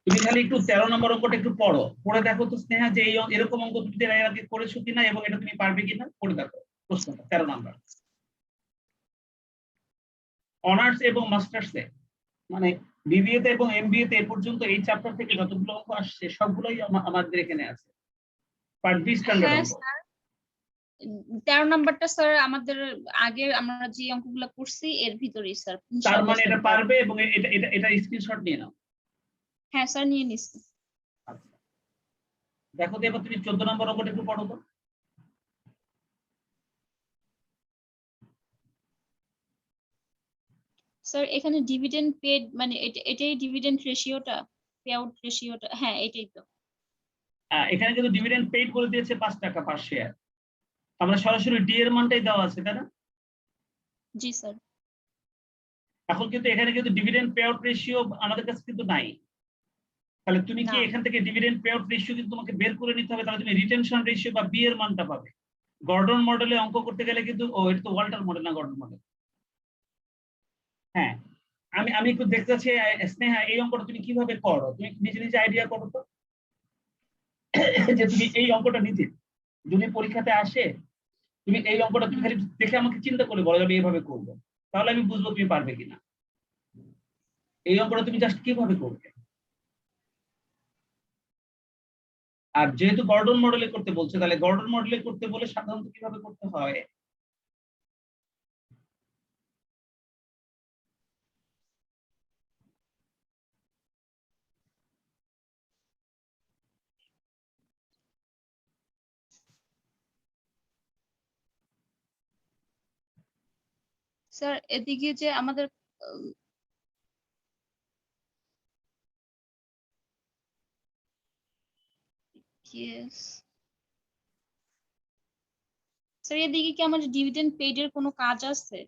তুমি খালি একটু 13 নম্বর অঙ্কটা একটু পড়ো, পড়ে দেখো তো স্নেহা যে এরকম অঙ্ক তুমি এর আগে করেছো কিনা এবং এটা তুমি পারবে কিনা পড়ে দেখো প্রশ্নটা 13 নম্বর। অনার্স এবং মাস্টার্সে মানে বিবিএ তে এবং এমবিএ তে এ পর্যন্ত এই চ্যাপ্টার থেকে যতগুলো অঙ্ক আসছে সবগুলোই আমাদের এখানে আছে, পার্ট বি স্ট্যান্ডার্ড অঙ্ক। 13 নাম্বারটা স্যার আমাদের আগে আমরা যে অঙ্কগুলো করছি এর ভিতরেই স্যার। তার মানে এটা পারবে এবং এটা স্ক্রিনশট নিয়ে নাও। হ্যাঁ স্যার নিয়ে নিছি। আচ্ছা দেখো তো এবার তুমি 14 নম্বর অঙ্কটা একটু পড়ো তো। স্যার এখানে ডিভিডেন্ড পেড মানে এটাই ডিভিডেন্ড রেশিওটা, পে আউট রেশিওটা, হ্যাঁ এটাই তো। এখানে কিন্তু ডিভিডেন্ড পেড করে দিয়েছে 5 টাকা পার শেয়ার, আমরা সরাসরি ডি এর মানটাই দেওয়া আছে তাই না? জি স্যার। এখন কিন্তু এখানে কিন্তু ডিভিডেন্ড পে আউট রেশিও আমাদের কাছে কিন্তু নাই, তাহলে তুমি কি এখান থেকে ডিভিডেন্ড পে আউট রেশিও কিন্তু তোমাকে বের করে নিতে হবে, তাহলে তুমি রিটেনশন রেশিও বা বি এর মানটা পাবে। গর্ডন মডেলে অঙ্ক করতে গেলে কিন্তু এটা তো ওয়াল্টার মডেল না, গর্ডন মডেল। হ্যাঁ আমি একটু দেখতে চাচ্ছি স্নেহা এই অঙ্কটা তুমি কিভাবে করো, তুমি নিজে নিজে আইডিয়া করো তো যে তুমি এই অঙ্কটা নিতে যদি পরীক্ষাতে আসে তুমি এই অঙ্কটা তুমি খালি দেখে আমাকে চিন্তা করে বলো আমি এইভাবে করবো, তাহলে আমি বুঝবো তুমি পারবে কিনা। এই অঙ্কটা তুমি জাস্ট কিভাবে করবে। আর যেহেতু গর্ডন মডেলে করতে বলছে তাহলে গর্ডন মডেলে করতে বলে সাধারণত কিভাবে করতে হয়, স্যার এদিকে যে আমাদের স্যার এদিকে কি আমাদের ডিভিডেন্ড পেড এর কোনো কাজ আছে?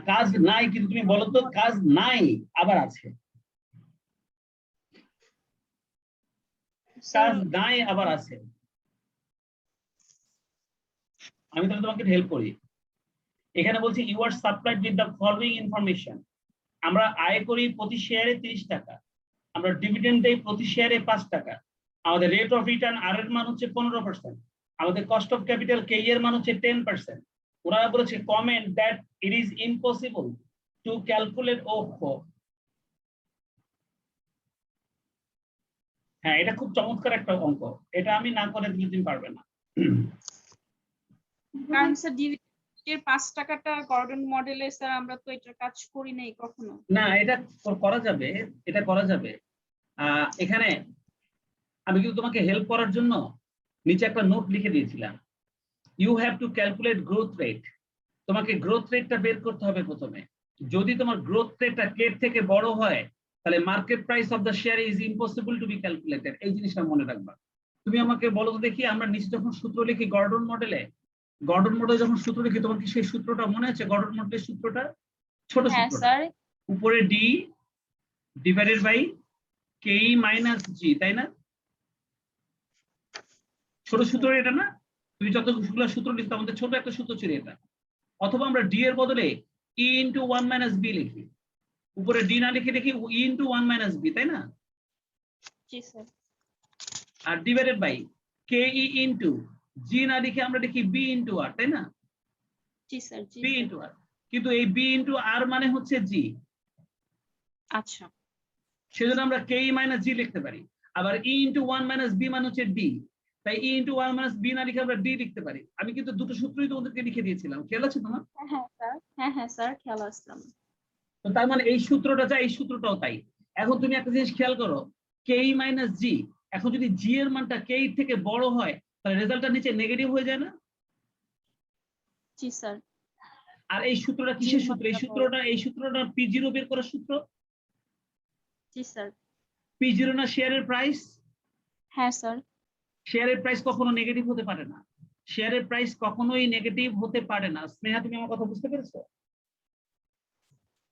কাজ নাই, কিন্তু তুমি বলো তো কাজ নাই আবার আছে, কাজ নাই আবার আছে। আমি তাহলে তোমাকে হেল্প করি। এখানে বলছি you are supplied with the following information. আমরা আয় করি প্রতি শেয়ারে 30 টাকা, আমরা ডিভিডেন্ড দেই প্রতি শেয়ারে 5 টাকা, আমাদের রেট অফ রিটার্ন আর এর মান হচ্ছে 15%, আমাদের কস্ট অফ ক্যাপিটাল কে এর মান হচ্ছে 10%। ওনারা বলেছে comment that it is impossible to calculate হ্যাঁ এটা খুব চমৎকার একটা অঙ্ক, এটা আমি না করে দিলে তুমি পারবে না। কারণ স্যার ডিভিডেন্ডের 5 টাকাটা গর্ডন মডেলে স্যার আমরা তো এটা কাজ করি নাই কখনো। না এটা করা যাবে, এটা করা যাবে। এখানে আমি কিন্তু তোমাকে হেল্প করার জন্য নিচে একটা নোট লিখে দিয়েছিলাম, you have to calculate growth rate. তোমাকে গ্রোথ রেটটা বের করতে হবে প্রথমে। যদি তোমার গ্রোথ রেটটা কে থেকে বড় হয় তাহলে market price of the share is impossible to B calculated, এই জিনিসটা মনে রাখবা। তুমি আমাকে বলো তো দেখি, আমরা নিচে যখন সূত্র লিখি গর্ডন মডেলে যখন সূত্র লিখি তোমার কি সেই সূত্রটা মনে আছে? গর্ডন মডেলের সূত্রটা ছোট সূত্রটা, উপরে D divided by K minus G, তাই না? ছোট সূত্র এটা না, তুমি যতগুলো সূত্র লিখতে আমাদের ছোট একটা সূত্র ছিল এটা। অথবা আমরা ডি এর বদলে ই ইন্টু 1 মাইনাস বি লিখি, উপরে ডি না লিখে দেখি ই ইন্টু 1 মাইনাস বি, তাই না? জি স্যার। আর divided by K E into G না লিখে আমরা লিখি বি ইন্টু আর, তাই না? জি স্যার। বি ইন্টু আর, কিন্তু এই বি ইন্টু আর মানে হচ্ছে জি। আচ্ছা, সেজন্য আমরা কে ই মাইনাস জি লিখতে পারি। আবার ই ইন্টু 1 মাইনাস বি মানে হচ্ছে ডি, তাই ই ইন্টু 1 মাইনাস বি না লিখে আমরা ডি লিখতে পারি। আমি কিন্তু দুটো সূত্রই তোমাদেরকে লিখে দিয়েছিলাম, খেয়াল আছে তোমার? হ্যাঁ স্যার খেয়াল আসলাম। তো তার মানে এই সূত্রটা যা এই সূত্রটাও তাই। এখন তুমি একটা জিনিস খেয়াল করো, কে ই মাইনাস জি, এখন যদি জি এর মানটা কে থেকে বড় হয় তাহলে রেজাল্টটা নিচে নেগেটিভ হয়ে যায় না? জি স্যার। আর এই সূত্রটা কিসের সূত্র? এই সূত্রটা P0 বের করার সূত্র। জি স্যার। P0 না শেয়ারের প্রাইস? হ্যাঁ স্যার। শেয়ারের প্রাইস কখনো নেগেটিভ হতে পারে না, শেয়ারের প্রাইস কখনোই নেগেটিভ হতে পারে না। স্নেহা তুমি আমার কথা বুঝতে পেরেছো?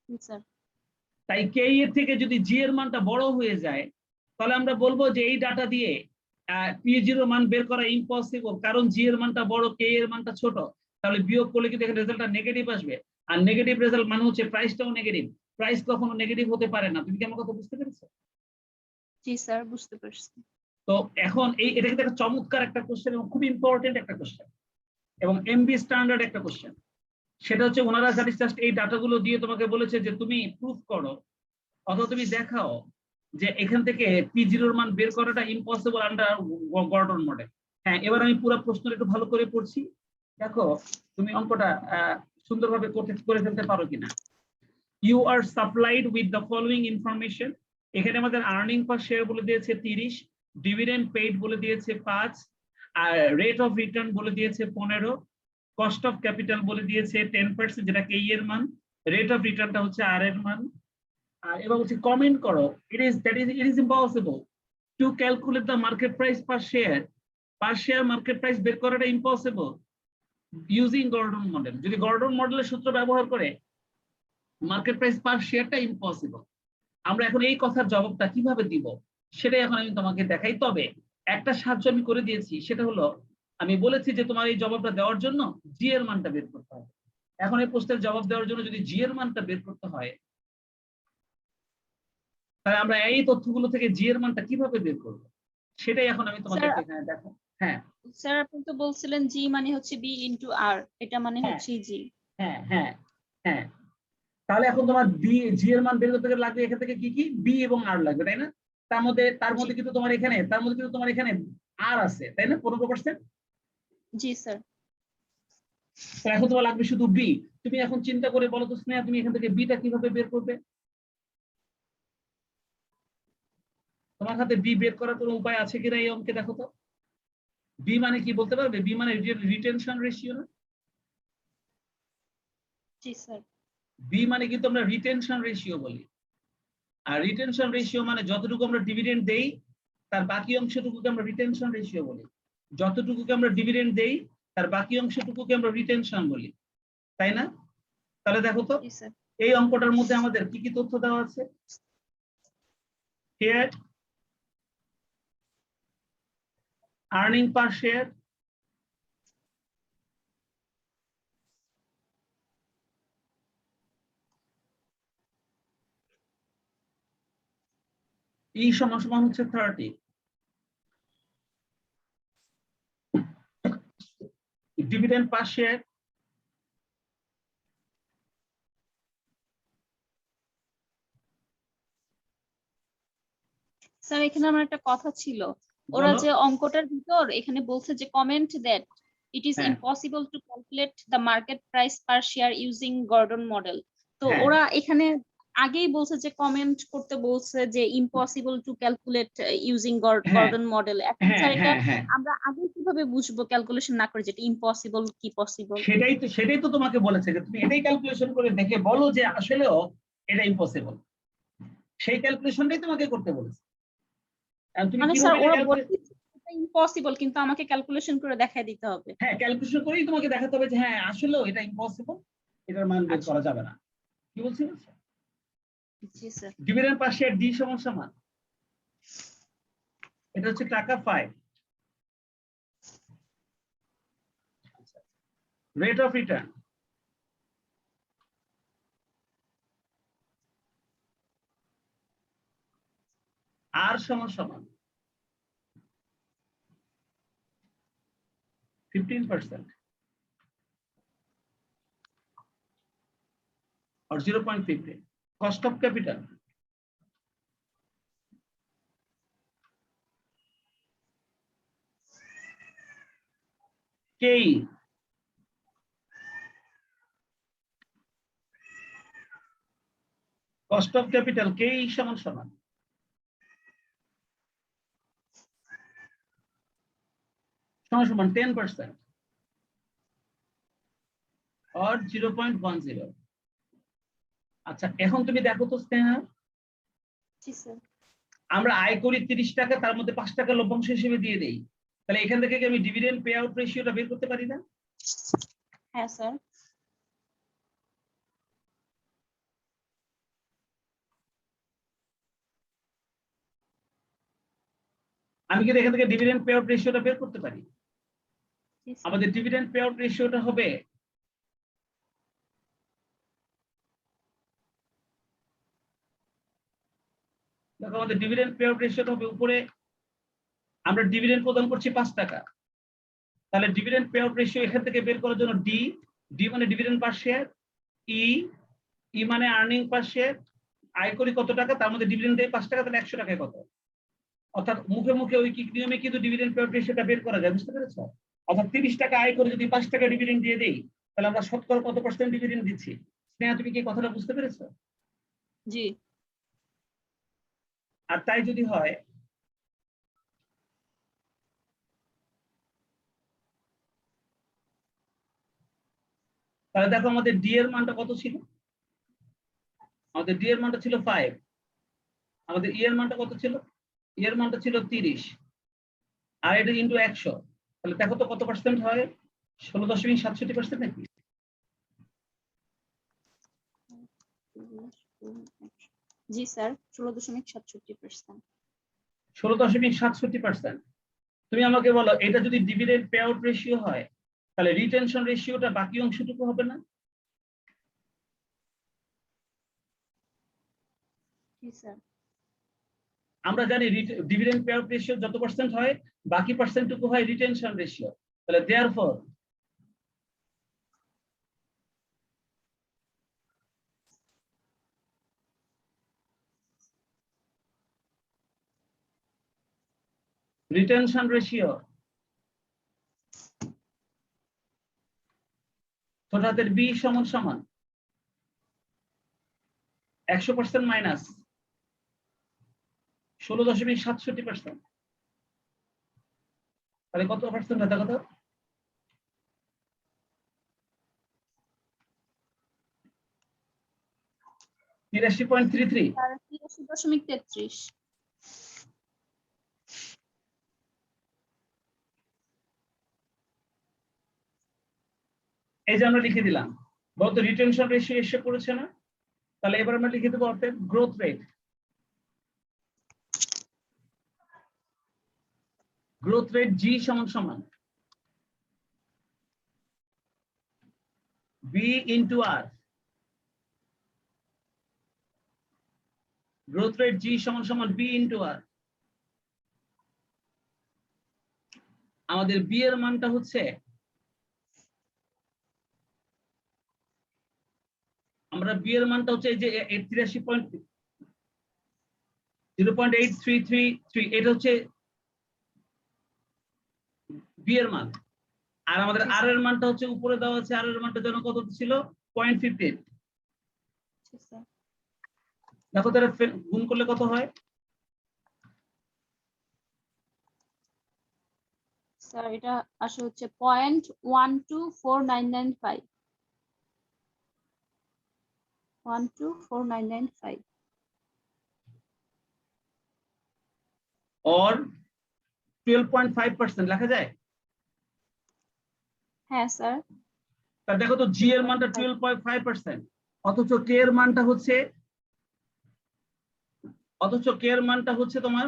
জি স্যার। তাই কে এর থেকে যদি জি এর মানটা বড় হয়ে যায় তাহলে আমরা বলবো যে এই ডাটা দিয়ে P0 মান বের করা ইম্পসিবল, কারণ জি এর মানটা বড় কে এর মানটা ছোট। তাহলে বিয়োগ করলে কিন্তু এখানে রেজাল্টটা নেগেটিভ আসবে, আর নেগেটিভ রেজাল্ট মানে হচ্ছে প্রাইসটাও নেগেটিভ। প্রাইস কখনো নেগেটিভ হতে পারে না। তুমি কি আমার কথা বুঝতে পেরেছো? জি স্যার, বুঝতে পারছি। তো এখন এটা কিন্তু একটা চমৎকার একটা কোশ্চেন এবং খুব ইম্পর্টেন্ট একটা কোশ্চেন এবং এমবি স্ট্যান্ডার্ড একটা কোশ্চেন। সেটা হচ্ছে ওনারা জাস্ট এই ডাটাগুলো দিয়ে তোমাকে বলেছে যে তুমি প্রুফ করো অথবা তুমি দেখাও যে এখান থেকে P0 এর মান বের করাটা ইম্পসিবল আন্ডার গর্ডন মডেল। হ্যাঁ, এবার আমি পুরো প্রশ্নটা একটু ভালো করে পড়ছি, দেখো তুমি অঙ্কটা সুন্দরভাবে করে ফেলতে পারো কিনা। You are supplied with the following information. এখানে আমাদের আর্নিং পার শেয়ার বলে দিয়েছে 30, ডিভিডেন্ড পেইড বলে দিয়েছে 5, আর রেট অফ রিটার্ন বলে দিয়েছে 15, কস্ট অফ ক্যাপিটাল বলে দিয়েছে 10%, যেটা কে এর মান, রেট অফ রিটার্নটা হচ্ছে আর এর মান। আর এবার হচ্ছে কমেন্ট করো, it is impossible to calculate the market price per share market price বের করাটা ইম্পসিবল ইউজিং গর্ডন মডেল। যদি গর্ডন মডেলের সূত্র ব্যবহার করে মার্কেট প্রাইস পার শেয়ারটা ইম্পসিবল। আমরা এখন এই কথার জবাবটা কিভাবে দিব সেটাই এখন আমি তোমাকে দেখাই। তবে একটা সাহায্য আমি করে দিয়েছি, সেটা হলো আমি বলেছি যে তোমার এই জবাবটা দেওয়ার জন্য জি এর মানটা বের করতে হবে। এখন এই প্রশ্নের জবাব দেওয়ার জন্য যদি জি এর মানটা বের করতে হয়, তাহলে আমরা এই তথ্যগুলো থেকে জি এর মানটা কিভাবে বের করব সেটাই এখন আমি তোমাকে এখানে দেখো। হ্যাঁ স্যার, আপনি তো বলছিলেন জি মানে হচ্ছে বি ইনটু আর, এটা মানে হচ্ছে জি। হ্যাঁ হ্যাঁ হ্যাঁ, তাহলে এখন তোমার জি এর মান বের করতে গেলে লাগবে এখান থেকে কি কি বি এবং আর লাগবে, তাই না? তার মধ্যে কিন্তু তোমার এখানে আর আছে, তাই না? 15%। জি স্যার। তো এখন তোমার লাগবে শুধু বি। তুমি এখন চিন্তা করে বলো তো স্নেহা, তুমি এখান থেকে বিটা কিভাবে বের করবে? তোমার হাতে বি বের করার কোনো উপায় আছে কিনা এই অঙ্কে দেখো তো। বি মানে কি বলতে পারবে? বি মানে রিটেনশন রেশিও না? জি স্যার। বি মানে কিন্তু আমরা রিটেনশন রেশিও বলি। আর রিটেনশন রেশিও মানে যতটুকু আমরা ডিভিডেন্ড দেই তার বাকি অংশটুকুকে আমরা রিটেনশন রেশিও বলি। যতটুকুকে আমরা ডিভিডেন্ড দেই তার বাকি অংশটুকুকে আমরা রিটেনশন বলি, তাই না? তাহলে দেখো তো এই অঙ্কটার মধ্যে আমাদের কি কি তথ্য দেওয়া আছে। Here earning per share, E সমান সমান হচ্ছে 30, ডিভিডেন্ড পার শেয়ার স্যার, এখানে আমার একটা কথা ছিল। ওরা যে অঙ্কটার ভিতর এখানে বলছে যে comment that it is impossible to calculate the market price per share using Gordon model. তো ওরা এখানে আগেই বলছে যে কমেন্ট করতে বলছে যে impossible to calculate using Gordon model. এখন স্যার এটা আমরা আগে কিভাবে বুঝবো ক্যালকুলেশন না করে যেটা ইম্পসিবল কি পসিবল? সেটাই তো তোমাকে বলেছে যে তুমি এটাই ক্যালকুলেশন করে দেখে বলো যে আসলেও এটা ইম্পসিবল। সেই ক্যালকুলেশনটাই তোমাকে করতে বলেছে। মানে স্যার ওরা বলছে এটা ইম্পসিবল, কিন্তু আমাকে ক্যালকুলেশন করে দেখায় দিতে হবে। হ্যাঁ, ক্যালকুলেশন করেই তোমাকে দেখাতে হবে যে হ্যাঁ আসলেও এটা ইম্পসিবল, এটার মান বের করা যাবে না। কি বলছি? জি sir. Dividend per share D সমান সমান এটা হচ্ছে টাকা 5, রেট অফ রিটার্ন আর সমান সমান 15% or 0.15, cost of capital KE, cost of capital KE সমান সমান সমান সমান 10% or 0.10। আচ্ছা, এখন তুমি দেখো তো স্নেহা, আমরা আয় করি 30 টাকা, তার মধ্যে 5 টাকা লভ্যাংশ হিসেবে দিয়ে দেই, তাহলে এখান থেকে কি আমি ডিভিডেন্ড পে আউট রেশিওটা বের করতে পারি না? হ্যাঁ স্যার। আমি কিন্তু এখান থেকে ডিভিডেন্ড পে আউট রেশিওটা বের করতে পারি। আমাদের ডিভিডেন্ড পে আউট রেশিওটা হবে দেখো আমাদের ডিভিডেন্ড পে আউট রেশিও হবে উপরে, আমরা ডিভিডেন্ড প্রদান করছি 5 টাকা, তাহলে ডিভিডেন্ড পে আউট রেশিও এখান থেকে বের করার জন্য ডি মানে ডিভিডেন্ড পার শেয়ার, ই মানে আর্নিং পার শেয়ার, আয় করি কত টাকা, তার মধ্যে ডিভিডেন্ড দেয় 5 টাকা, তাহলে 100 টাকায় কত। অর্থাৎ মুখে মুখে ঐকিক নিয়মে কিন্তু ডিভিডেন্ড পে আউট রেশিওটা বের করা যায়, বুঝতে পেরেছো? অর্থাৎ 30 টাকা আয় করে যদি 5 টাকা ডিভিডেন্ড দিয়ে দেই, তাহলে আমরা শতকরা কত পার্সেন্ট ডিভিডেন্ড দিচ্ছি। স্নেহা, তুমি কি কথাটা বুঝতে পেরেছো? জি। আর তাই যদি হয়, তাহলে দেখো আমাদের ডি এর মানটা কত ছিল, আমাদের ডি এর মানটা ছিল 5, আমাদের ই এর মানটা কত ছিল, ই এর মানটা ছিল 30, আর এটা ইন্টু 100, তাহলে দেখো তো কত পার্সেন্ট হয়, 16.67% নাকি? জি স্যার, 16.67%। 16.67%। তুমি আমাকে বলো, এটা যদি ডিভিডেন্ড পে আউট রেশিও হয়, তাহলে রিটেনশন রেশিওটা বাকি অংশটুকু হবে না? জি স্যার। আমরা জানি ডিভিডেন্ড পে আউট রেশিও যত পার্সেন্ট হয়, বাকি পার্সেন্টটুকু হয় রিটেনশন রেশিও। তাহলে দেয়ারফর রিটেনশন রেশিও ছোট হাতের বি সমান সমান 100% মাইনাস 16.67%। তাহলে কত পার্সেন্ট হয় কত? 83.33। 83.33। এই যে আমরা লিখে দিলাম, বলতো রিটেনশন রেশিও এসে পড়েছে না? তাহলে এবার আমরা লিখে দেবো অর্থাৎ গ্রোথ রেট, গ্রোথ রেট জি সমান সমান বি ইন্টু আর, গ্রোথ রেট জি সমান সমান বি ইন্টু আর। আমাদের বি এর মানটা হচ্ছে, আমরা বি এর মানটা হচ্ছে এই যে 0.8333, এটা হচ্ছে বি এর মান। আর আমাদের আর এর মানটা হচ্ছে উপরে দেওয়া আছে, আর এর মানটা যেন কত ছিল, 0.58। দেখো তারা গুণ করলে কত হয়? স্যার এটা আসলে হচ্ছে 0.124995। 124995 or 12.5% লেখা যায়। হ্যাঁ স্যার। তা দেখো তো জি এর মানটা 12.5%, অথচ কে এর মানটা হচ্ছে, তোমার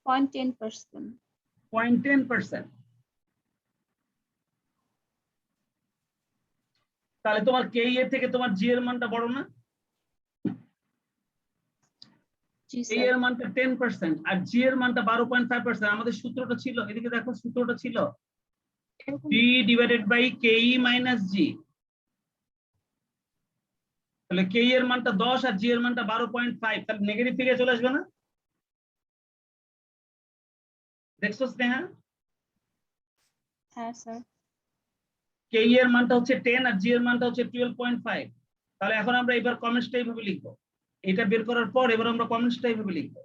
0.10%। 0.10%। তাহলে তোমার কে এর থেকে তোমার জি এর মানটা বড় না? জি কে স্যার। এর মানটা 10% আর জি এর মানটা 12.5%। আমাদের সূত্রটা ছিল, এদিকে দেখো সূত্রটা ছিল D divided by K E minus G. তাহলে কে এর মানটা 10 আর জি এর মানটা 12.5, তাহলে নেগেটিভ ফিগার চলে আসবে না? দেখছো স্নেহা? হ্যাঁ স্যার। কে এর মানটা হচ্ছে 10 আর জি এর মানটা হচ্ছে 12.5। তাহলে এখন আমরা এবার কমেন্টসটা এইভাবে লিখবো, এটা বের করার পর এবার আমরা কমেন্টসটা এইভাবে লিখবো।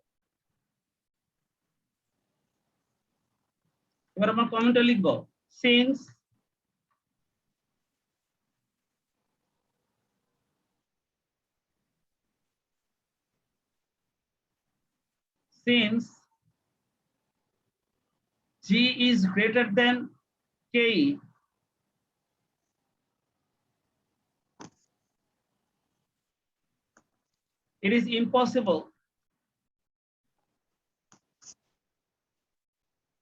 এবার আমরা কমেন্টে লিখবো, since G is greater than K, it is impossible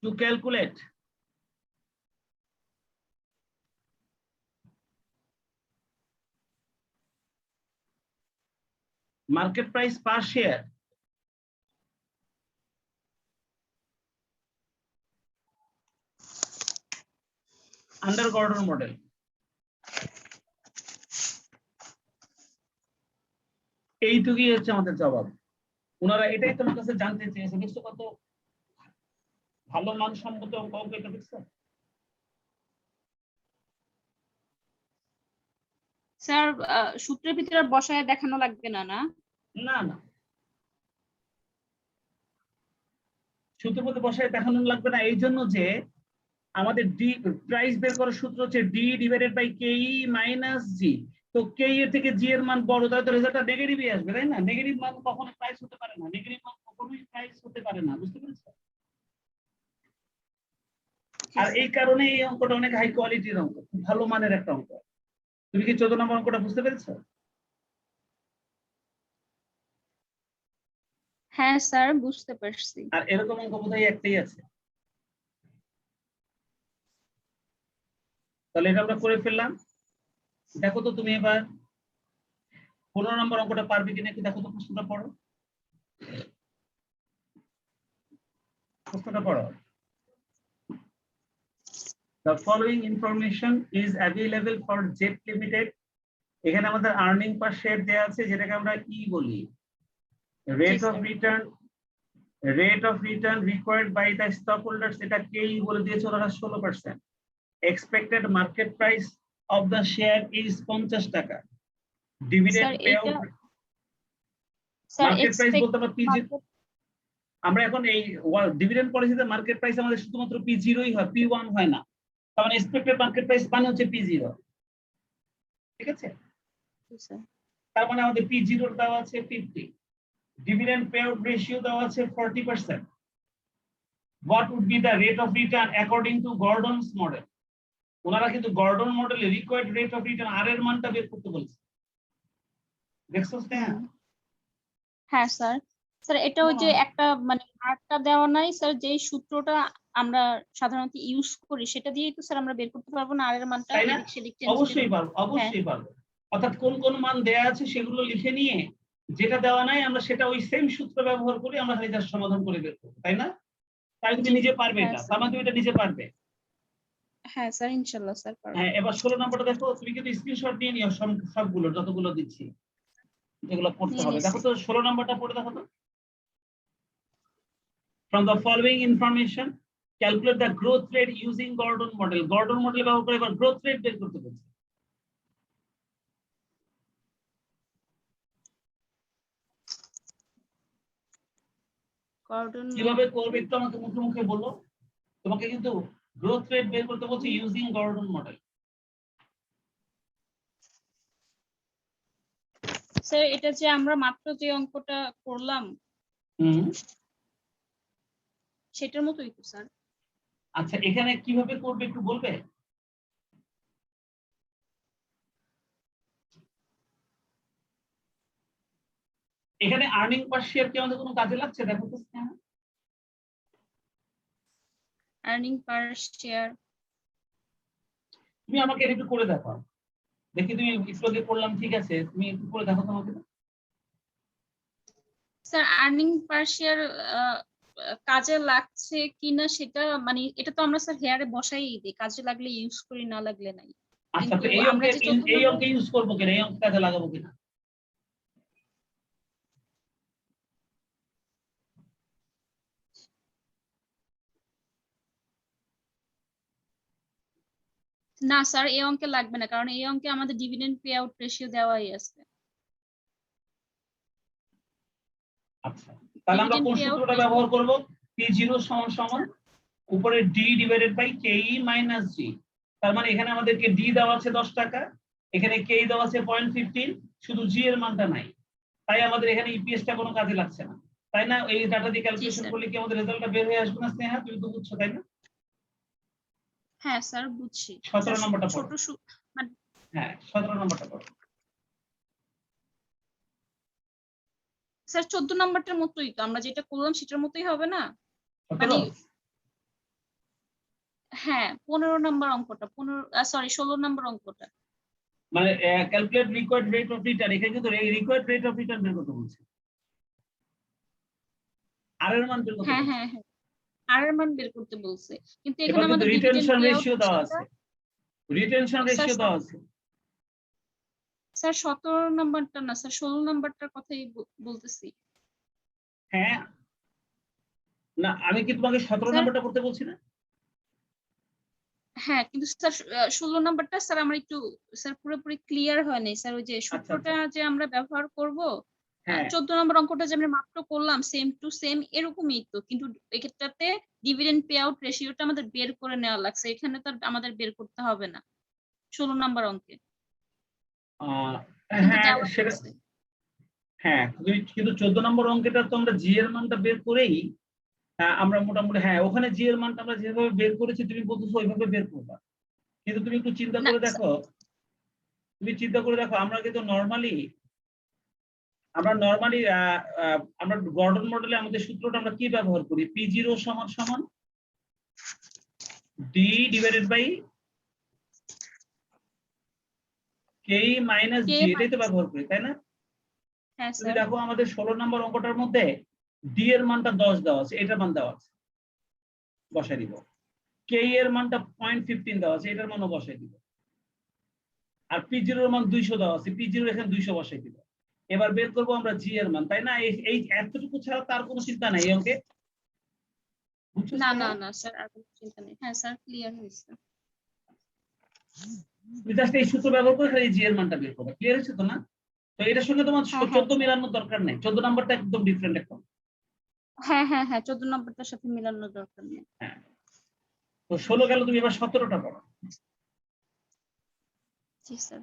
to calculate market price per share under Gordon model. এইটুকুই হচ্ছে আমাদের জবাব। ওনারা এটাই তোমার কাছে জানতে চেয়েছে, দেখছো কত ভালো মানসম্মত অঙ্ক এটা দেখছো? স্যার সূত্রের ভিতরে বসায় দেখানো লাগবে না? না না না, সূত্রের মধ্যে বসায় দেখানো লাগবে না, এই জন্য যে আমাদের ডি প্রাইস বের করার সূত্র হচ্ছে ডি ডিভাইডেড বাই কেই মাইনাস জি। তো কে এর থেকে জি এর মান বড়, তাহলে তো রেজাল্টটা নেগেটিভই আসবে, তাই না? নেগেটিভ মান কখনো প্রাইস হতে পারে না, নেগেটিভ মান কখনোই প্রাইস হতে পারে না, বুঝতে পেরেছো? আর এই কারণে এই অঙ্কটা অনেক হাই কোয়ালিটির অঙ্ক, খুব ভালো মানের একটা অঙ্ক। তুমি কি 14 নম্বর অঙ্কটা বুঝতে পেরেছো? হ্যাঁ স্যার, বুঝতে পারছি। আর এরকম অঙ্ক বোধহয় একটাই আছে। তাহলে এটা আমরা করে ফেললাম। দেখো তো তুমি এবার 15 নম্বর অঙ্কটা পারবে কিনা একটু দেখো তো, প্রশ্নটা পড়ো, প্রশ্নটা পড়ো। The following information is available for Jet Limited. এখানে আমাদের আর্নিং পার শেয়ার দেয়া আছে, যেটাকে আমরা ই বলি। Rate of return, rate of return required by the stock holders, এটা কেই বলে দিয়েছে ওরা 16%। Expected market price of the share is 50 টাকা। Dividend payout, market price বলতে আমরা পিজি, আমরা এখন এই ডিভিডেন্ড পলিসিতে মার্কেট প্রাইস আমাদের শুধুমাত্র P0 ই হয়, P1 হয় না। তার মানে এক্সপেক্টেড মার্কেট প্রাইস মানে হচ্ছে P0, ঠিক আছে? তার মানে আমাদের P0 দেওয়া আছে 50, ডিভিডেন্ড পে আউট রেশিও দেওয়া আছে 40%। What would be the rate of return according to Gordon's model? ওনারা কিন্তু গর্ডন মডেলে রিকোয়ার্ড রেট অফ রিটার্ন আর এর মানটা বের করতে বলেছে, দেখছো? হ্যাঁ স্যার। স্যার এটা ওই যে একটা মানে আরটা দেওয়া নাই স্যার, যে সূত্রটা আমরা সাধারণত ইউজ করি সেটা দিয়েই তো স্যার আমরা বের করতে পারবো না আর এর মানটা? এদিক সেদিক অবশ্যই পারবো, অবশ্যই পারবো। অর্থাৎ কোন কোন মান দেয়া আছে সেগুলো লিখে নিয়ে, যেটা দেওয়া নাই আমরা সেটা ওই সেম সূত্র ব্যবহার করে আমরা খালি জাস্ট সমাধান করে বের করব, তাই না? তাই তুমি নিজে পারবে এটা, তার মানে তুমি এটা নিজে পারবে। হ্যাঁ স্যার, ইনশাআল্লাহ স্যার পারবো। হ্যাঁ, এবার 16 নম্বরটা দেখো, তুমি কিন্তু স্ক্রিনশট নিয়ে নিও সবগুলো, যতগুলো দিচ্ছি এগুলো পড়তে হবে। দেখো তো 16 নম্বরটা পড়ে দেখো তো। From the following information, calculate the growth rate using Gordon model. Gordon model ব্যবহার করে এবার growth rate বের করতে বলছে। গর্ডন কিভাবে করবে একটু আমাকে মুখে মুখে বলো। তোমাকে কিন্তু গ্রোথ রেট বের করতে বলছে ইউজিং গর্ডন মডেল। স্যার এটা যে আমরা মাত্র যে অঙ্কটা করলাম সেটার মতোই তো স্যার। আচ্ছা, এখানে কিভাবে করবে একটু বলবে? এখানে আর্নিং পার শেয়ার কি আমাদের কোনো কাজে লাগছে? দেখো তো আর্নিং পার শেয়ার তুমি আমাকে একটু করে দেখো, দেখি তুমি একটু আগে করলাম, ঠিক আছে, তুমি একটু করে দেখো তো আমাকে। স্যার আর্নিং পার শেয়ার কাজে লাগছে কিনা সেটা মানে এটা তো আমরা স্যার হেয়ারে বসাই দিই, কাজে লাগলে ইউজ করি, না লাগলে নাই। আচ্ছা, তো এই অঙ্কে ইউজ করবো কিনা, এই অঙ্কে কাজে লাগাবো কিনা? না স্যার, এই অঙ্কে লাগবে না, কারণ এই অঙ্কে আমাদের ডিভিডেন্ড পে আউট রেশিও দেওয়াই আছে। আচ্ছা, তাহলে আমরা কোন সূত্রটা ব্যবহার করব? P0 সমান সমান উপরে D divided by KE minus G। তার মানে এখানে আমাদেরকে D দেওয়া আছে 10 টাকা, এখানে KE দেওয়া আছে 0.15, শুধু G এর মানটা নাই, তাই আমাদের এখানে EPS টা কোনো কাজে লাগছে না, তাই না? এই ডাটা দিয়ে ক্যালকুলেশন করলে কি আমাদের রেজাল্টটা বের হয়ে আসবে না স্নেহা? তুমি তো বুঝছো, তাই না? হ্যাঁ স্যার বুঝছি। 17 নম্বরটা ছোট পড়ো। হ্যাঁ, 17 নম্বরটা পড়ো। স্যার 14 নম্বরটার মতোই তো, আমরা যেটা করলাম সেটার মতোই হবে না? মানে হ্যাঁ 15 নম্বর অঙ্কটা, 16 নম্বর অঙ্কটা। মানে calculate required rate of return, এখানে কিন্তু রিকোয়ার্ড রেট অফ রিটার্ন বের করতে বলছে, আর এর মান বের করতে হ্যাঁ বলছে। হ্যাঁ হ্যাঁ, আর এর মান বের করতে বলছে, কিন্তু এবার এখানে কিন্তু আমাদের dividend retention pay out ratio দেওয়া আছে, রিটেনশন স্যার রেশিও দেওয়া আছে। স্যার 17 নাম্বারটা না স্যার, 16 নাম্বারটার কথাই বলতেছি। হ্যাঁ, না আমি কি তোমাকে 17 স্যার নাম্বারটা করতে বলছি না? হ্যাঁ, কিন্তু স্যার 16 নাম্বারটা স্যার আমার একটু স্যার পুরোপুরি ক্লিয়ার হয় নাই স্যার। ওই যে আচ্ছা সূত্রটা আচ্ছা, যে আমরা ব্যবহার করব, হ্যাঁ 14 নম্বর অঙ্কটা যে আমরা মাত্র করলাম সেম টু সেম এরকমই তো, কিন্তু এক্ষেত্রে ডিভিডেন্ড পে আউট রেশিওটা আমাদের বের করে নেওয়া লাগছে, এখানে তো আর আমাদের বের করতে হবে না 16 নাম্বার অঙ্কে, কিন্তু হ্যাঁ দেওয়া সেটা, আছে। হ্যাঁ কিন্তু 14 নম্বর অঙ্কেটা তো আমরা জি এর মানটা বের করেই আমরা মোটামুটি, হ্যাঁ ওখানে জি এর মানটা আমরা যেভাবে বের করেছি তুমি বলতেছো ওইভাবে বের করবা, কিন্তু তুমি একটু চিন্তা না করে দেখো, তুমি চিন্তা করে দেখো আমরা কিন্তু নর্মালি আমরা গর্ডন মডেলে আমাদের সূত্রটা আমরা কি ব্যবহার করি, পি জিরো সমান সমান D divided by K minus K G, এটাই তো ব্যবহার করি তাই না? হ্যাঁ তুমি স্যার। দেখো আমাদের 16 নম্বর অঙ্কটার মধ্যে ডি এর মানটা 10 দেওয়া আছে, এটার মান দেওয়া আছে, বসাই দিব। কে এর মানটা 0.15 দেওয়া আছে, এটার মানও বসাই দিব। আর পি জিরোর মান 200 দেওয়া আছে, পি জিরো এখানে 200 বসাই দিব। এবার বের করবো আমরা জি এর মান, তাই না? এই এতটুকু ছাড়া তার কোনো চিন্তা নাই এই অঙ্কে, বুঝছো না তোমরা? না না স্যার, আর কোনো চিন্তা নেই। হ্যাঁ স্যার, ক্লিয়ার হয়েছে। তুমি জাস্ট এই সূত্র ব্যবহার করে খালি জি এর মানটা বের করবে, ক্লিয়ার হচ্ছে তো না? তো এটার সঙ্গে তোমার হ্যাঁ হ্যাঁ 14 মিলানোর দরকার নেই, 14 নাম্বারটা একদম ডিফারেন্ট একটা। হ্যাঁ হ্যাঁ হ্যাঁ, 14 নম্বরটার সাথে মিলানোর দরকার নেই। হ্যাঁ, তো 16 গেল, তুমি এবার 17টা পড়ো। জি স্যার।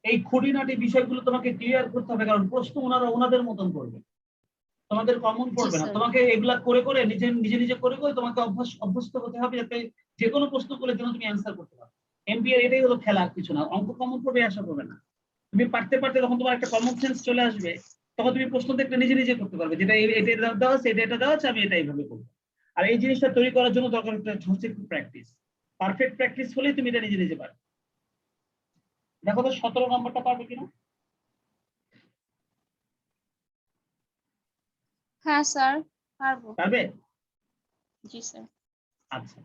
এই খুঁটিনাটি বিষয়গুলো তোমাকে ক্লিয়ার করতে হবে, কারণ প্রশ্ন ওনারা ওনাদের মতন করবে, তোমাদের কমন জি পড়বে না। স্যার। তোমাকে এগুলা করে করে নিজে নিজে নিজে করে করে তোমাকে অভ্যস্ত হতে হবে, যাতে যে কোনো প্রশ্ন করলে যেন তুমি অ্যান্সার করতে পারো। এমবিএ এটাই হলো খেলা, আর কিছু না। অঙ্ক কমন পড়বে আশা করবে না, তুমি পারতে পারতে যখন তোমার একটা কমন সেন্স চলে আসবে, তখন তুমি প্রশ্ন দেখলে নিজে নিজে করতে পারবে, যেটা এটা দেওয়া আছে, এটা দেওয়া আছে, আমি এটা এইভাবে করবো। আর এই জিনিসটা তৈরি করার জন্য দরকার হচ্ছে একটু প্র্যাকটিস। পারফেক্ট প্র্যাকটিস হলেই তুমি এটা নিজে নিজে পারবে। দেখো তো 17 নম্বরটা পারবে কিনা। হ্যাঁ স্যার, পারবো। পারবে? জি স্যার। আচ্ছা,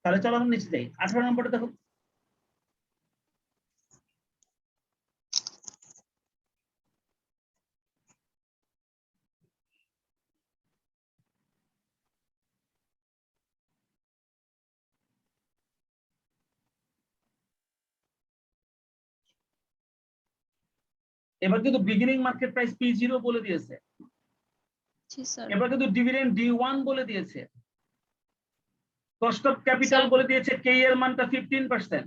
তাহলে চলো আমরা নিচে যাই। 18 নম্বরটা দেখো। এবার কিন্তু বিগিনিং মার্কেট প্রাইস P0 বলে দিয়েছে, জি স্যার। এবার কিন্তু ডিভিডেন্ড D1 বলে দিয়েছে, কস্ট অফ ক্যাপিটাল স্যার বলে দিয়েছে, কে এর মানটা 15%,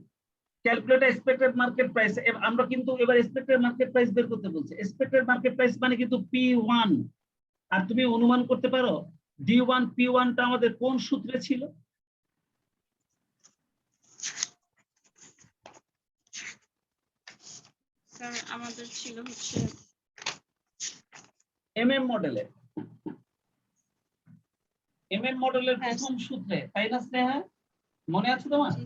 ক্যালকুলেট এক্সপেক্টেড মার্কেট প্রাইস। আমরা কিন্তু এবার এক্সপেক্টেড মার্কেট প্রাইস বের করতে বলছে। এক্সপেক্টেড মার্কেট প্রাইস মানে কিন্তু P1। আর তুমি অনুমান করতে পারো D1 P1 টা আমাদের কোন সূত্রে ছিল? স্যার আমাদের ছিল হচ্ছে এমএম মডেলে, এমএম মডেলের হ্যাঁ প্রথম সূত্রে, তাই না স্নেহা? মনে আছে তোমার? জি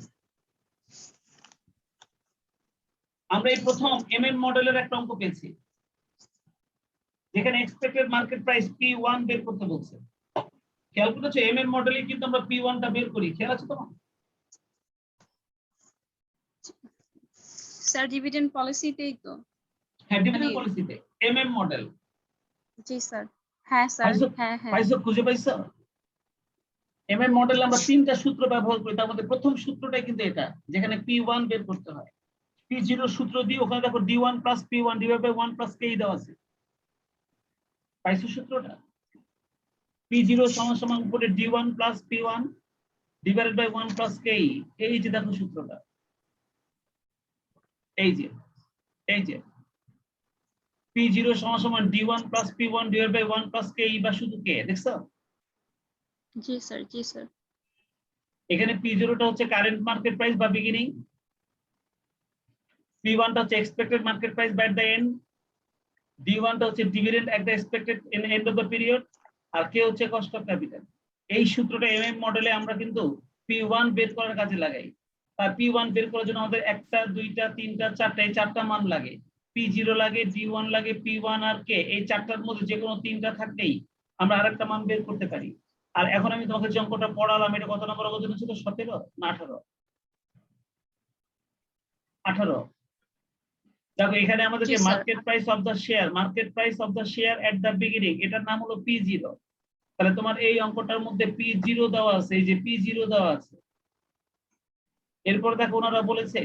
আমরা এই জি প্রথম স্যার। এমএম মডেলের একটা অঙ্ক পেয়েছি, যেখানে এক্সপেক্টেড মার্কেট প্রাইস P1 বের করতে বলছে। খেয়াল করেছো এমএম মডেলে কিন্তু আমরা P1 টা বের করি, খেয়াল আছে তোমার? স্যার ডিভিডেন্ড পলিসিতেই তো, হ্যাঁ, মানে ডিভিডেন্ড পলিসিতে এমএম মডেল। জি স্যার। হ্যাঁ স্যার, পাইছো? হ্যাঁ হ্যাঁ। পাইছো, খুঁজে পাইছো? এমএম মডেলে আমরা 3টা সূত্র ব্যবহার করি, তার মধ্যে প্রথম সূত্রটাই কিন্তু এটা, যেখানে P1 বের করতে হয়। P0 সূত্র দিয়ে ওখানে দেখো D1 plus P1 divide by 1 plus K দেওয়া আছে। পাইছো সূত্রটা? P0 সমান সমান উপরে D1 plus P1 divided by 1 plus K। এই যে দেখো সূত্রটা, এই যে এই যে P0 সমান সমান D1 plus P1 divide by 1 plus K বা শুধু K, দেখছো? জি স্যার। জি স্যার। এখানে P0 টা হচ্ছে কারেন্ট মার্কেট প্রাইস বা বিগিনিং, P1 টা হচ্ছে expected market price by the end, D1 টা হচ্ছে dividend at the expected end of the period, আর K হচ্ছে কস্ট অফ ক্যাপিটাল। এই সূত্রটা এমএম মডেলে আমরা কিন্তু P1 বের করার কাজে লাগাই। তার P1 বের করার জন্য আমাদের একটা দুইটা তিনটা চারটা এই চারটা মান লাগে, P0 লাগে, D1 লাগে, P1 আর K, এই চারটার মধ্যে যে কোনো তিনটা থাকলেই আমরা আরেকটা মান বের করতে পারি। আর এখন আমি তোমাকে যে অঙ্কটা পড়ালাম এটা কত নম্বর অঙ্ক ছিল? 17 না 18? 18। দেখো এখানে আমাদের জি যে sir. Market price of the share at the beginning, এটার নাম হলো P0। তাহলে তোমার এই অঙ্কটার মধ্যে P0 দেওয়া আছে, এই যে P0 দেওয়া আছে। এরপর দেখো ওনারা বলেছে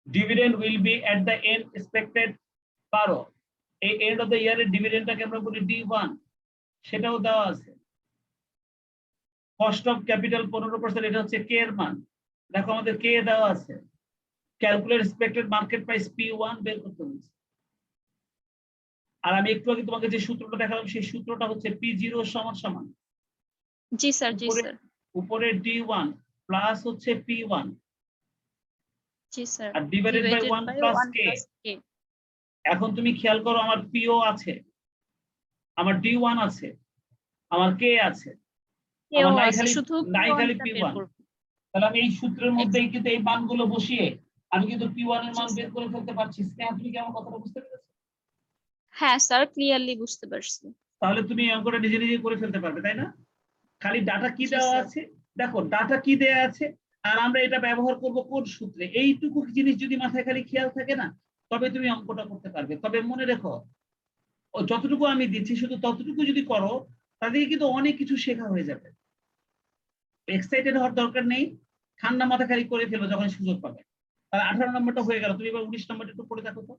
dividend will be at the end expected, পারো এই এন্ড অফ দ্য ইয়ারের ডিভিডেন্ডটাকে আমরা বলি D1, সেটাও দেওয়া আছে। কস্ট অফ ক্যাপিটাল 15%, এটা হচ্ছে কে এর মান, দেখো আমাদের কে দেওয়া আছে। Calculate expected market price P1 বের করতে বলছে। আর আমি একটু আগে তোমাকে যে সূত্রটা দেখালাম সেই সূত্রটা হচ্ছে P0 সমান সমান জি স্যার, জি স্যার, উপরে D1 প্লাস হচ্ছে P1 জি স্যার, আর ডিভাইডেড বাই 1 প্লাস K। এখন তুমি খেয়াল করো আমার PO আছে, আমার D1 আছে, আমার K আছে, আমার নাই খালি P1। তাহলে আমি এই সূত্রের মধ্যেই কিন্তু এই মানগুলো বসিয়ে আমি কিন্তু P1 এর মান বের করে ফেলতে পারছি। স্নেহা, তুমি কি আমার কথাটা বুঝতে পেরেছো? হ্যাঁ স্যার, ক্লিয়ারলি বুঝতে পারছি। তাহলে তুমি এই অঙ্কটা নিজে নিজে করে ফেলতে পারবে, তাই না? খালি ডাটা কি দেওয়া আছে, দেখো ডাটা কি দেয়া আছে, আর আমরা এটা ব্যবহার করব কোন সূত্রে, এইটুকু জিনিস যদি মাথায় খালি খেয়াল থাকে না, তবে তুমি অঙ্কটা করতে পারবে। তবে মনে রেখো ও যতটুকু আমি দিচ্ছি শুধু ততটুকু যদি করো তাদেরকে কিন্তু অনেক কিছু শেখা হয়ে যাবে। এক্সাইটেড হওয়ার দরকার নেই, ঠান্ডা মাথা খালি করে ফেলো যখন সুযোগ পাবে। তাহলে 18 নম্বরটা হয়ে গেল, তুমি এবার 19 নম্বরটা একটু পড়ে দেখো তো।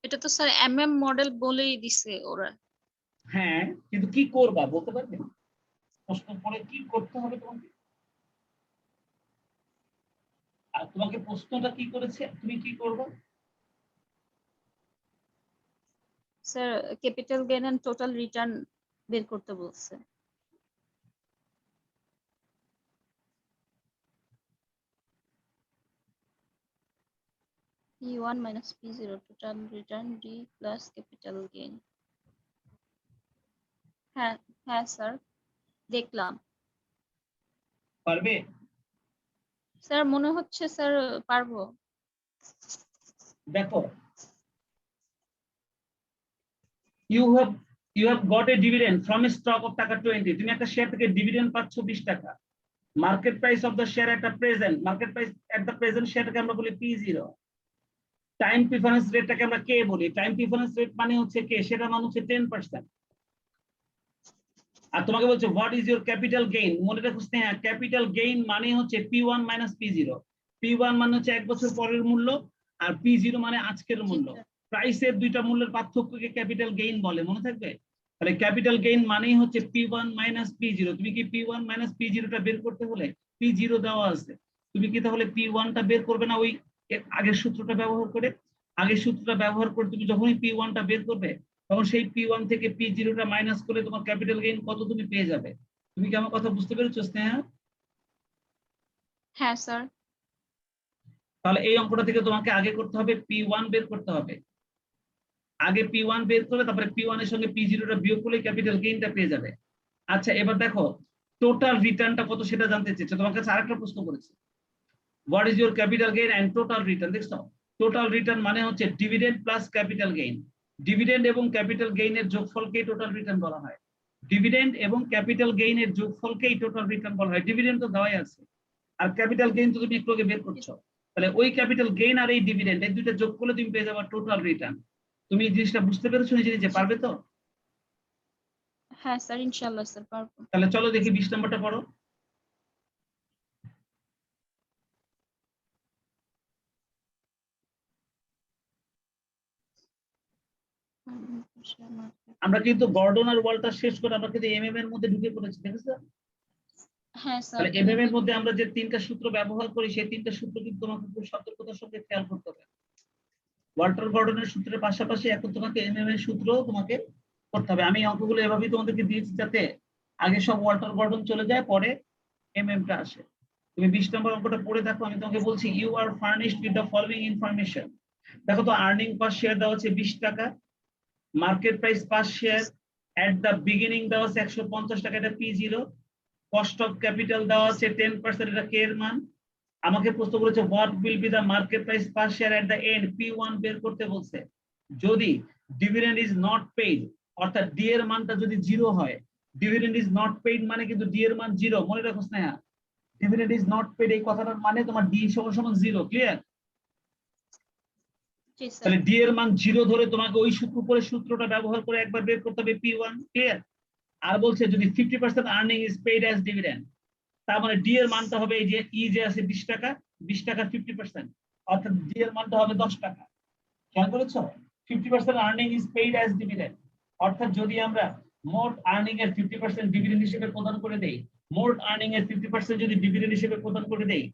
এটা তো স্যার মডেল বলেই দিছে ওরা। হ্যাঁ, কিন্তু কি করবা বলতে পারবে? প্রশ্ন পড়ে কি করতে হবে তোমাকে? আর তোমাকে প্রশ্নটা কি করেছে, তুমি কি করবে? Sir capital gain and total return বের করতে বলছে। P1 minus P0 total return D plus capital gain। হ্যাঁ হ্যাঁ স্যার, দেখলাম। পারবে? স্যার মনে হচ্ছে স্যার পারবো। দেখো you have got a dividend from a stock of টাকা 20, তুমি একটা শেয়ার থেকে ডিভিডেন্ড পাচ্ছ 20 টাকা। Market price of the share market price at the present শেয়ারটাকে আমরা বলি P0। টাইম প্রিফারেন্স রেটটাকে আমরা কে বলি, টাইম প্রিফারেন্স রেট মানে হচ্ছে কে, সেটা মানে হচ্ছে 10%। আর তোমাকে বলছে what is your capital gain, মনে রাখো স্নেহা ক্যাপিটাল গেইন মানে হচ্ছে P1 মাইনাস P0। P1 মানে হচ্ছে 1 বছর পরের মূল্য, আর P0 মানে আজকের মূল্য। প্রাইসের দুইটা মূল্যের পার্থক্যকে ক্যাপিটাল গেইন বলে, মনে থাকবে? তাহলে ক্যাপিটাল গেইন মানেই হচ্ছে P1 মাইনাস P0। তুমি কি P1 মাইনাস P0 টা বের করতে হলে P0 দেওয়া আছে, তুমি কি তাহলে P1 টা বের করবে না ওই আগের সূত্রটা ব্যবহার করে? আগের সূত্রটা ব্যবহার করে তুমি যখনই P1 টা বের করবে তখন সেই P1 থেকে P0 টা মাইনাস করে তোমার ক্যাপিটাল গেইন কত তুমি পেয়ে যাবে। তুমি কি আমার কথা বুঝতে পেরেছো স্নেহা? হ্যাঁ স্যার। তাহলে এই অঙ্কটা থেকে তোমাকে আগে করতে হবে P1 বের করতে হবে। আগে P1 বের করবে, তারপরে P1 এর সঙ্গে P0 টা বিয়োগ করলে ক্যাপিটাল গেইনটা পেয়ে যাবে। আচ্ছা এবার দেখো টোটাল রিটার্নটা কত সেটা জানতে চেয়েছে, তোমার কাছে আরেকটা প্রশ্ন করেছে what is your capital gain and total return. দেখছো টোটাল রিটার্ন মানে হচ্ছে dividend plus capital gain. Dividend এবং ক্যাপিটাল গেইনের যোগফলকেই টোটাল রিটার্ন বলা হয়। ডিভিডেন্ড এবং ক্যাপিটাল গেইনের যোগফলকেই টোটাল রিটার্ন বলা হয়। ডিভিডেন্ড তো দেওয়াই আছে, আর ক্যাপিটাল গেইন তো তুমি একটু আগে বের করছো। তাহলে ওই ক্যাপিটাল গেইন আর এই ডিভিডেন্ড এই দুইটা যোগ করলে তুমি পেয়ে যাবে টোটাল রিটার্ন। তুমি এই জিনিসটা বুঝতে পেরেছো নিজে নিজে, পারবে তো? হ্যাঁ স্যার, ইনশাআল্লাহ স্যার পারবো। তাহলে চলো দেখি 20 নম্বরটা পড়ো। আমরা কিন্তু গর্ডন আর ওয়াল্টার শেষ করে আমরা কিন্তু এমএম এর মধ্যে ঢুকে পড়েছি, দেখেছো? হ্যাঁ স্যার। তাহলে এমএম এর মধ্যে আমরা যে তিনটা সূত্র ব্যবহার করি সেই তিনটা সূত্র কিন্তু তোমাকে খুব সতর্কতার সঙ্গে খেয়াল করতে হবে। ওয়াল্টার গর্ডনের সূত্রের পাশাপাশি এখন তোমাকে এমএম এর সূত্র তোমাকে করতে হবে। আমি অঙ্কগুলো এভাবেই তোমাদেরকে দিয়েছি যাতে আগে সব ওয়াল্টার গর্ডন চলে যায়, পরে এমএমটা আসে। তুমি 20 নম্বর অঙ্কটা পড়ে দেখো, আমি তোমাকে বলছি you are furnished with the following information. দেখো তো আর্নিং পার শেয়ার দেওয়া হচ্ছে 20 টাকা, market price per share at the beginning দেওয়া আছে 150 টাকা, এটা P0, কস্ট অফ ক্যাপিটাল দেওয়া আছে 10%, এটা কে এর মান। আমাকে প্রশ্ন করেছে what will be the market price per share at the end, P1 বের করতে বলছে। যদি ডিভিডেন্ড ইজ নট পেইড, অর্থাৎ ডি এর মানটা যদি 0 হয়, ডিভিডেন্ড ইজ নট পেইড মানে কিন্তু ডি এর মান 0, মনে রাখো Sneha. Dividend is not paid এই কথাটার মানে তোমার ডি সমান 0, ক্লিয়ার? জি স্যার। তাহলে ডি এর মান 0 ধরে তোমাকে ওই উপরের সূত্রটা ব্যবহার করে একবার বের করতে হবে P1, ক্লিয়ার? আর বলছে যদি 50% earning is paid as dividend, তার মানে ডি এর মানটা হবে এই যে ই যে আছে 20 টাকা, 20 টাকার 50%, অর্থাৎ ডি এর মানটা হবে 10 টাকা। খেয়াল করেছো? 50% earning is paid as dividend, অর্থাৎ যদি আমরা মোট আর্নিং এর 50% ডিভিডেন্ড হিসেবে প্রদান করে দেই, মোট আর্নিং এর 50% যদি ডিভিডেন্ড হিসেবে প্রদান করে দেই,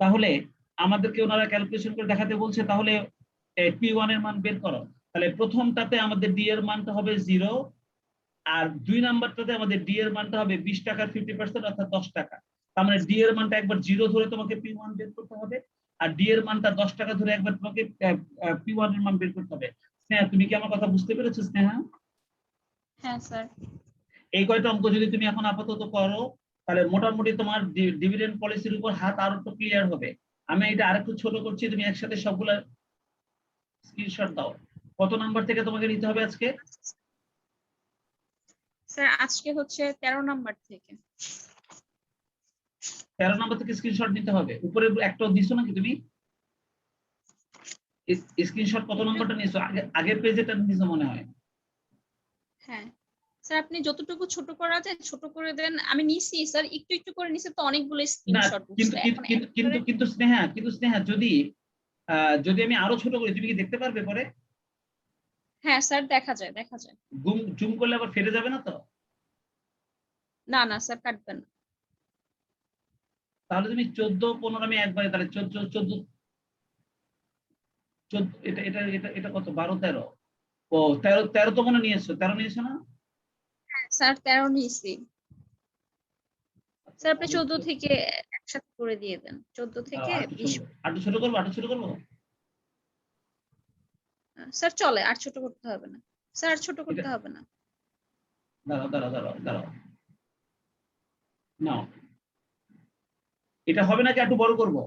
তাহলে আমাদেরকে ওনারা ক্যালকুলেশন করে দেখাতে বলছে, তাহলে P1 এর মান বের করো। তাহলে প্রথমটাতে আমাদের ডি এর মানটা হবে 0, আর 2 নাম্বারটাতে আমাদের ডি এর মানটা হবে 20 টাকার 50%, অর্থাৎ 10 টাকা। তার মানে ডি এর মানটা একবার 0 ধরে তোমাকে P1 বের করতে হবে, আর ডি এর মানটা 10 টাকা ধরে একবার তোমাকে P1 এর মান বের করতে হবে। স্নেহা, তুমি কি আমার কথা বুঝতে পেরেছো স্নেহা? হ্যাঁ স্যার। এই কয়টা অঙ্ক যদি তুমি এখন আপাতত করো, তাহলে মোটামুটি তোমার ডিভিডেন্ড পলিসির উপর হাত আরো একটু ক্লিয়ার হবে। আমি এটা আরেকটু ছোট করছি, তুমি একসাথে সবগুলা স্ক্রিনশট দাও। কত নাম্বার থেকে তোমাকে নিতে হবে আজকে? স্যার আজকে হচ্ছে 13 নাম্বার থেকে। 13 নাম্বার থেকে স্ক্রিনশট নিতে হবে। উপরে একটা দিছো নাকি তুমি? স্ক্রিনশট কত নাম্বারটা নিয়েছো? আগের পেজেটা নিয়েছো মনে হয়। হ্যাঁ স্যার, আপনি যতটুকু ছোট করা যায় ছোট করে দেন। আমি নিছি স্যার, একটু একটু করে নিছি তো অনেকগুলো না, স্ক্রিনশট কিন্তু উঠছে এখন কিন্তু কিন্তু কিন্তু স্নেহা, যদি যদি আমি আরো ছোট করি, তুমি কি দেখতে পারবে পরে? হ্যাঁ স্যার, দেখা যায় দেখা যায়। জুম করলে আবার ফেটে যাবে না তো? না না স্যার, কাটবেন না। তাহলে তুমি 14, 15, আমি একবারে তাহলে 14, এটা এটা এটা এটা কত, 12, 13, ও 13 তো মনে নিয়েছো, 13 নিয়েছো না? হ্যাঁ স্যার, 13 নিছি। স্যার আপনি 14 থেকে একসাথে করে দিয়ে দেন, 14 থেকে 20। আটু ছোট করবো, আটু ছোট করবো। স্যার চলে, আর ছোট করতে হবে না স্যার, আর ছোট করতে এটা হবে না। দাঁড়াও নাও, এটা হবে নাকি একটু বড় করবো?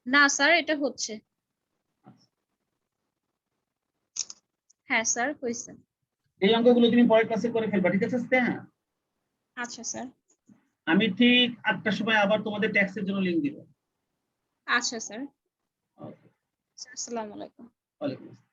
না স্যার, এটা হচ্ছে। হ্যাঁ স্যার, হয়েছে। এই অঙ্কগুলো তুমি পরের ক্লাসে করে ফেলবা, ঠিক আছে স্নেহা? আচ্ছা স্যার। আমি ঠিক 8টার সময় আবার তোমাদের ট্যাক্সের জন্য লিংক দিব। আচ্ছা স্যার। ওকে, আসসালামু আলাইকুম। ওয়ালাইকুম আসসালাম।